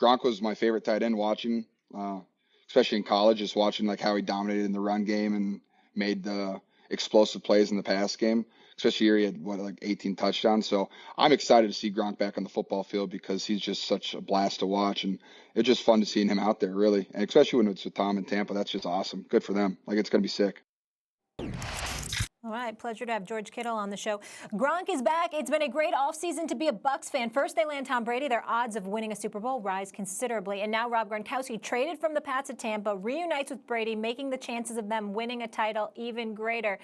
Gronk was my favorite tight end watching, especially in college, just watching like how he dominated in the run game and made the explosive plays in the pass game. Especially here, he had like 18 touchdowns. So I'm excited to see Gronk back on the football field because he's just such a blast to watch, and it's just fun to seeing him out there, really. And especially when it's with Tom in Tampa, that's just awesome. Good for them. Like, it's gonna be sick. All right, pleasure to have George Kittle on the show. Gronk is back. It's been a great offseason to be a Bucs fan. First, they land Tom Brady. Their odds of winning a Super Bowl rise considerably. And now Rob Gronkowski, traded from the Pats at Tampa, reunites with Brady, making the chances of them winning a title even greater.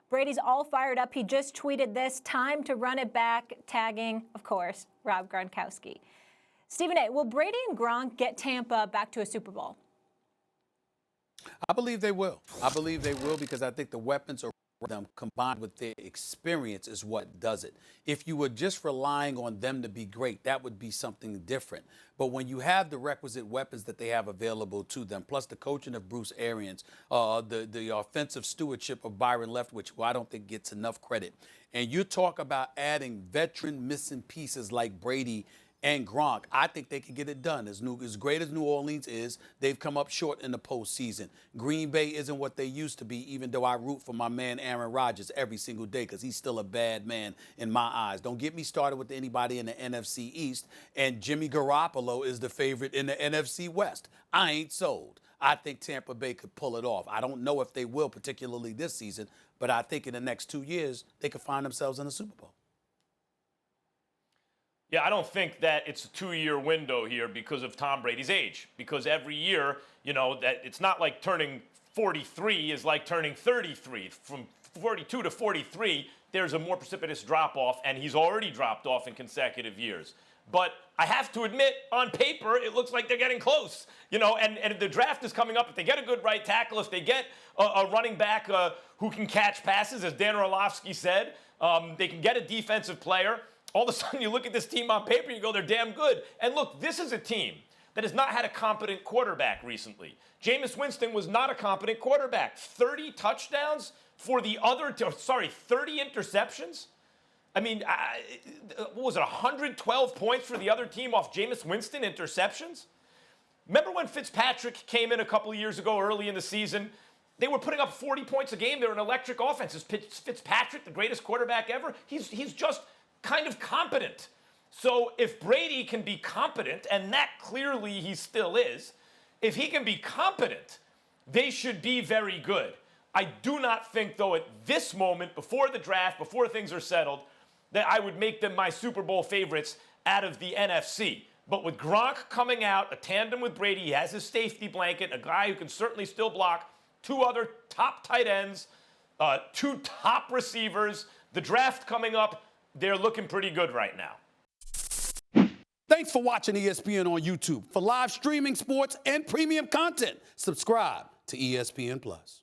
Brady's all fired up. He just tweeted this, time to run it back, tagging, of course, Rob Gronkowski. Stephen A., will Brady and Gronk get Tampa back to a Super Bowl? I believe they will. I believe they will because I think the weapons are them combined with their experience is what does it. If you were just relying on them to be great, that would be something different. But when you have the requisite weapons that they have available to them, plus the coaching of Bruce Arians, the offensive stewardship of Byron Leftwich, who I don't think gets enough credit, and you talk about adding veteran missing pieces like Brady and Gronk, I think they can get it done. As great as New Orleans is, they've come up short in the postseason. Green Bay isn't what they used to be, even though I root for my man Aaron Rodgers every single day because he's still a bad man in my eyes. Don't get me started with anybody in the NFC East, and Jimmy Garoppolo is the favorite in the NFC West. I ain't sold. I think Tampa Bay could pull it off. I don't know if they will, particularly this season, but I think in the next 2 years, they could find themselves in the Super Bowl. Yeah, I don't think that it's a 2-year window here because of Tom Brady's age. Because every year, that it's not like turning 43 is like turning 33. From 42 to 43, there's a more precipitous drop-off, and he's already dropped off in consecutive years. But I have to admit, on paper, it looks like they're getting close. And the draft is coming up. If they get a good right tackle, if they get a running back who can catch passes, as Dan Orlovsky said, they can get a defensive player. All of a sudden, you look at this team on paper, you go, they're damn good. And look, this is a team that has not had a competent quarterback recently. Jameis Winston was not a competent quarterback. 30 touchdowns for the other, 30 interceptions? I mean, what was it, 112 points for the other team off Jameis Winston interceptions? Remember when Fitzpatrick came in a couple of years ago early in the season? They were putting up 40 points a game. They're an electric offense. Is Fitzpatrick the greatest quarterback ever? He's just kind of competent. So if Brady can be competent, and that clearly he still is, if he can be competent, they should be very good. I do not think, though, at this moment, before the draft, before things are settled, that I would make them my Super Bowl favorites out of the NFC. But with Gronk coming out, a tandem with Brady, he has his safety blanket, a guy who can certainly still block, 2 other top tight ends, 2 top receivers, the draft coming up, they're looking pretty good right now. Thanks for watching ESPN on YouTube. For live streaming, sports, and premium content, subscribe to ESPN+.